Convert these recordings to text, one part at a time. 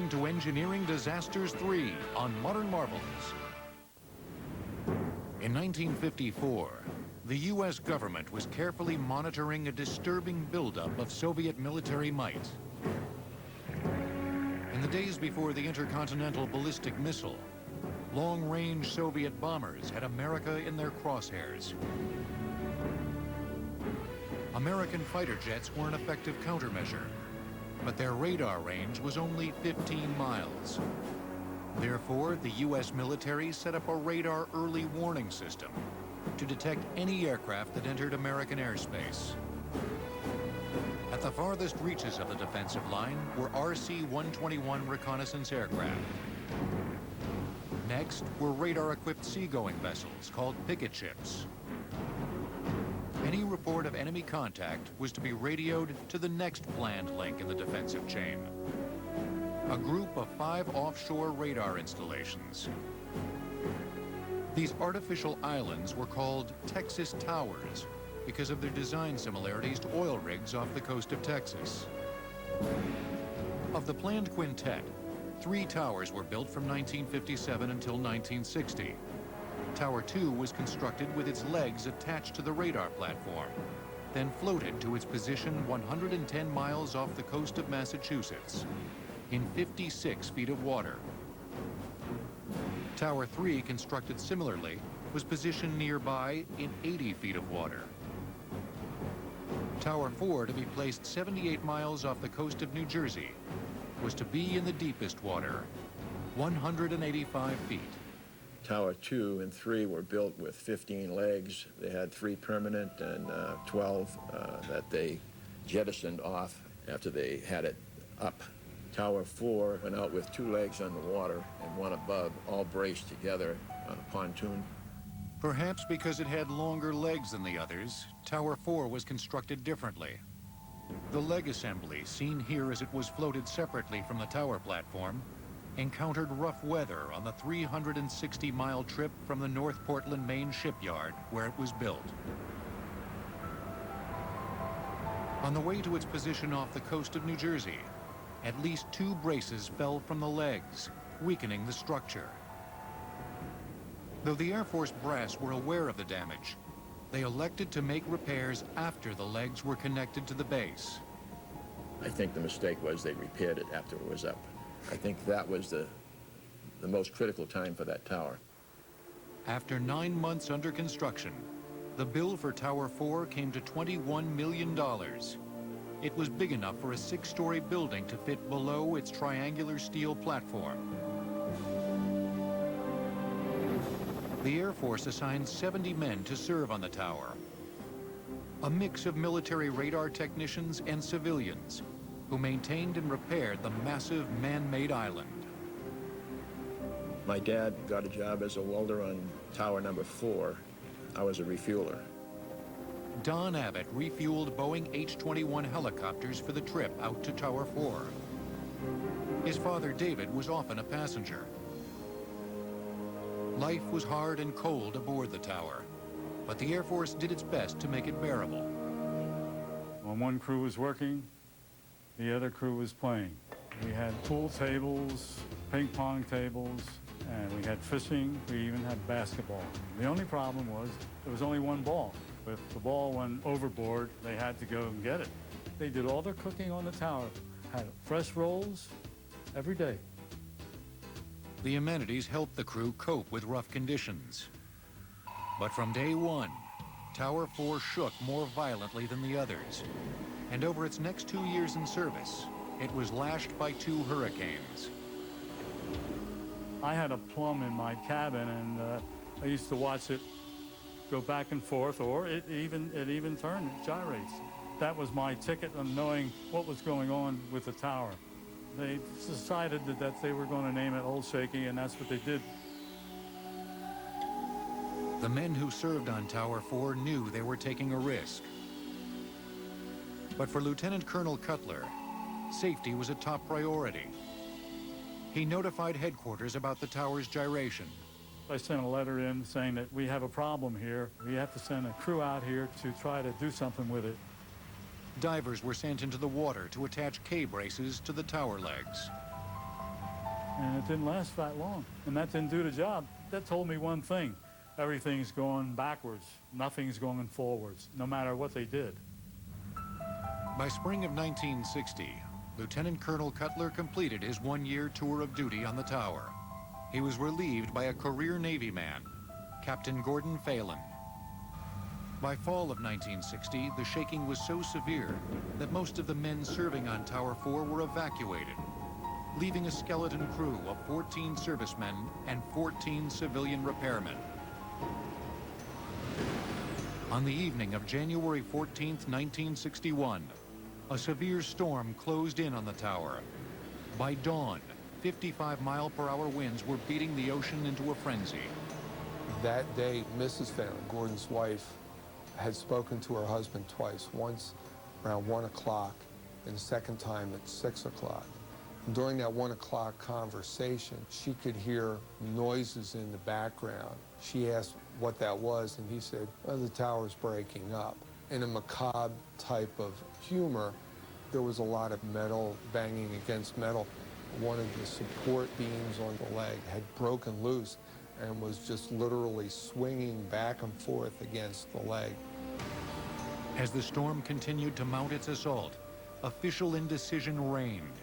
Welcome to Engineering Disasters 3 on Modern Marvels. In 1954, the U.S. government was carefully monitoring a disturbing buildup of Soviet military might. In the days before the intercontinental ballistic missile, long-range Soviet bombers had America in their crosshairs. American fighter jets were an effective countermeasure, but their radar range was only 15 miles. Therefore, the U.S. military set up a radar early warning system to detect any aircraft that entered American airspace. At the farthest reaches of the defensive line were RC-121 reconnaissance aircraft. Next were radar-equipped seagoing vessels called picket ships. Any report of enemy contact was to be radioed to the next planned link in the defensive chain, a group of 5 offshore radar installations. These artificial islands were called Texas Towers because of their design similarities to oil rigs off the coast of Texas. Of the planned quintet, 3 towers were built from 1957 until 1960. Tower 2 was constructed with its legs attached to the radar platform, then floated to its position 110 miles off the coast of Massachusetts, in 56 feet of water. Tower 3, constructed similarly, was positioned nearby in 80 feet of water. Tower 4, to be placed 78 miles off the coast of New Jersey, was to be in the deepest water, 185 feet. Tower 2 and 3 were built with 15 legs. They had 3 permanent and 12 that they jettisoned off after they had it up. Tower 4 went out with 2 legs on the water and 1 above, all braced together on a pontoon. Perhaps because it had longer legs than the others, Tower 4 was constructed differently. The leg assembly, seen here as it was floated separately from the tower platform, encountered rough weather on the 360-mile trip from the North Portland, Maine shipyard where it was built. On the way to its position off the coast of New Jersey, at least 2 braces fell from the legs, weakening the structure. Though the Air Force brass were aware of the damage, they elected to make repairs after the legs were connected to the base. I think the mistake was they repaired it after it was up. I think that was the most critical time for that tower. After 9 months under construction, the bill for Tower 4 came to $21 million. It was big enough for a 6-story building to fit below its triangular steel platform. The Air Force assigned 70 men to serve on the tower, a mix of military radar technicians and civilians who maintained and repaired the massive man-made island. My dad got a job as a welder on tower number 4. I was a refueler. Don Abbott refueled Boeing H-21 helicopters for the trip out to Tower 4. His father, David, was often a passenger. Life was hard and cold aboard the tower, but the Air Force did its best to make it bearable. When one crew was working, the other crew was playing. We had pool tables, ping pong tables, and we had fishing. We even had basketball. The only problem was there was only 1 ball. If the ball went overboard, they had to go and get it. They did all their cooking on the tower, had fresh rolls every day. The amenities helped the crew cope with rough conditions. But from day 1, Tower 4 shook more violently than the others. And over its next 2 years in service, it was lashed by 2 hurricanes. I had a plum in my cabin, and I used to watch it go back and forth, or it even turned, it gyrates. That was my ticket on knowing what was going on with the tower. They decided that they were going to name it Old Shaky, and that's what they did. The men who served on Tower 4 knew they were taking a risk. But for Lieutenant Colonel Cutler, safety was a top priority. He notified headquarters about the tower's gyration. I sent a letter in saying that we have a problem here. We have to send a crew out here to try to do something with it. Divers were sent into the water to attach K-braces to the tower legs. didn't last that long, and that didn't do the job. That told me one thing: everything's going backwards, nothing's going forwards, no matter what they did. By spring of 1960, Lieutenant Colonel Cutler completed his one-year tour of duty on the tower. He was relieved by a career Navy man, Captain Gordon Phelan. By fall of 1960, the shaking was so severe that most of the men serving on Tower 4 were evacuated, leaving a skeleton crew of 14 servicemen and 14 civilian repairmen. On the evening of January 14, 1961, a severe storm closed in on the tower. By dawn, 55-mile-per-hour winds were beating the ocean into a frenzy. That day, Mrs. Phelan, Gordon's wife, had spoken to her husband twice, once around 1 o'clock and the second time at 6 o'clock. During that 1 o'clock conversation, she could hear noises in the background. She asked what that was, and he said, "Oh, the tower's breaking up." In a macabre type of humor, there was a lot of metal banging against metal. One of the support beams on the leg had broken loose and was just literally swinging back and forth against the leg. As the storm continued to mount its assault, official indecision reigned.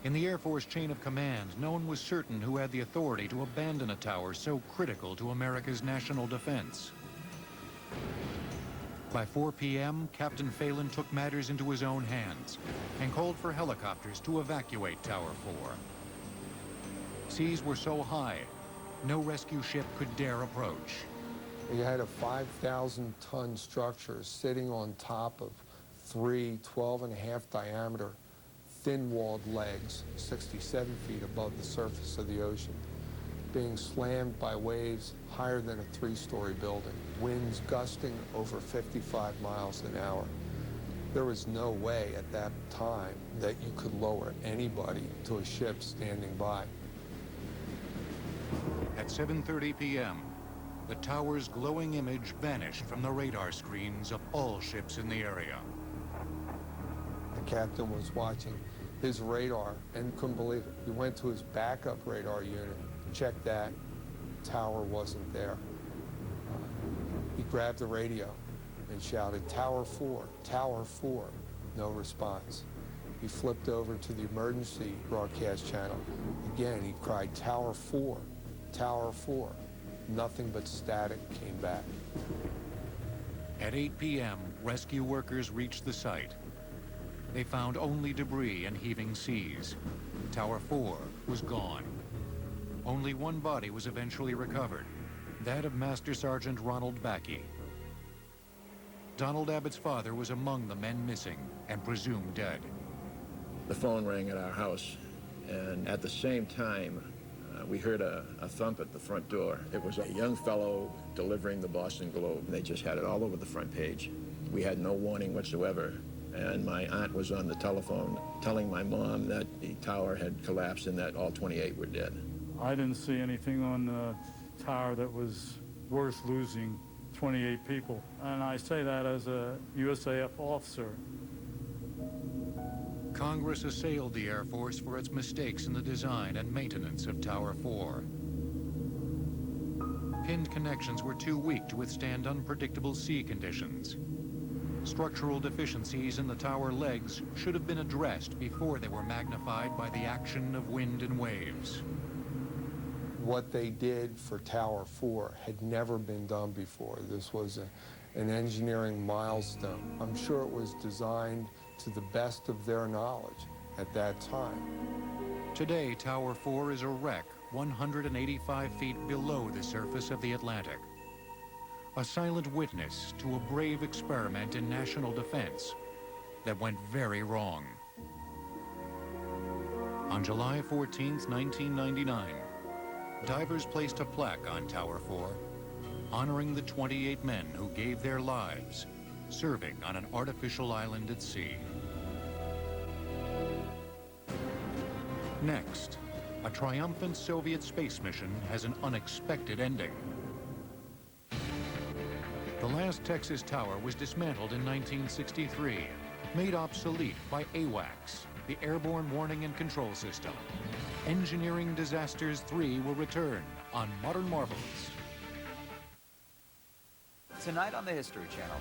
In the Air Force chain of command, no one was certain who had the authority to abandon a tower so critical to America's national defense. By 4 p.m., Captain Phelan took matters into his own hands and called for helicopters to evacuate Tower 4. Seas were so high, no rescue ship could dare approach. You had a 5,000-ton structure sitting on top of 3 12.5 diameter thin-walled legs, 67 feet above the surface of the ocean, being slammed by waves higher than a 3-story building, winds gusting over 55 miles an hour. There was no way at that time that you could lower anybody to a ship standing by. At 7:30 p.m., the tower's glowing image vanished from the radar screens of all ships in the area. The captain was watching his radar and couldn't believe it. He went to his backup radar unit, checked that, tower wasn't there. He grabbed the radio and shouted, "Tower 4, Tower 4." No response. He flipped over to the emergency broadcast channel. Again, he cried, "Tower 4, Tower 4." Nothing but static came back. At 8 p.m., rescue workers reached the site. They found only debris and heaving seas. Tower 4 was gone. Only one body was eventually recovered, that of Master Sergeant Ronald Backey. Donald Abbott's father was among the men missing and presumed dead. The phone rang at our house, and at the same time, we heard a thump at the front door. It was a young fellow delivering the Boston Globe. They just had it all over the front page. We had no warning whatsoever, and my aunt was on the telephone telling my mom that the tower had collapsed and that all 28 were dead. I didn't see anything on the tower that was worth losing 28 people, and I say that as a USAF officer. Congress assailed the Air Force for its mistakes in the design and maintenance of Tower 4. Pinned connections were too weak to withstand unpredictable sea conditions. Structural deficiencies in the tower legs should have been addressed before they were magnified by the action of wind and waves. What they did for Tower 4 had never been done before. This was an engineering milestone. I'm sure it was designed to the best of their knowledge at that time. Today, Tower 4 is a wreck 185 feet below the surface of the Atlantic. A silent witness to a brave experiment in national defense that went very wrong. On July 14, 1999, divers placed a plaque on Tower 4, honoring the 28 men who gave their lives serving on an artificial island at sea. Next, a triumphant Soviet space mission has an unexpected ending. The last Texas tower was dismantled in 1963, made obsolete by AWACS, the Airborne Warning and Control System. Engineering Disasters 3 will return on Modern Marvels. Tonight on the History Channel,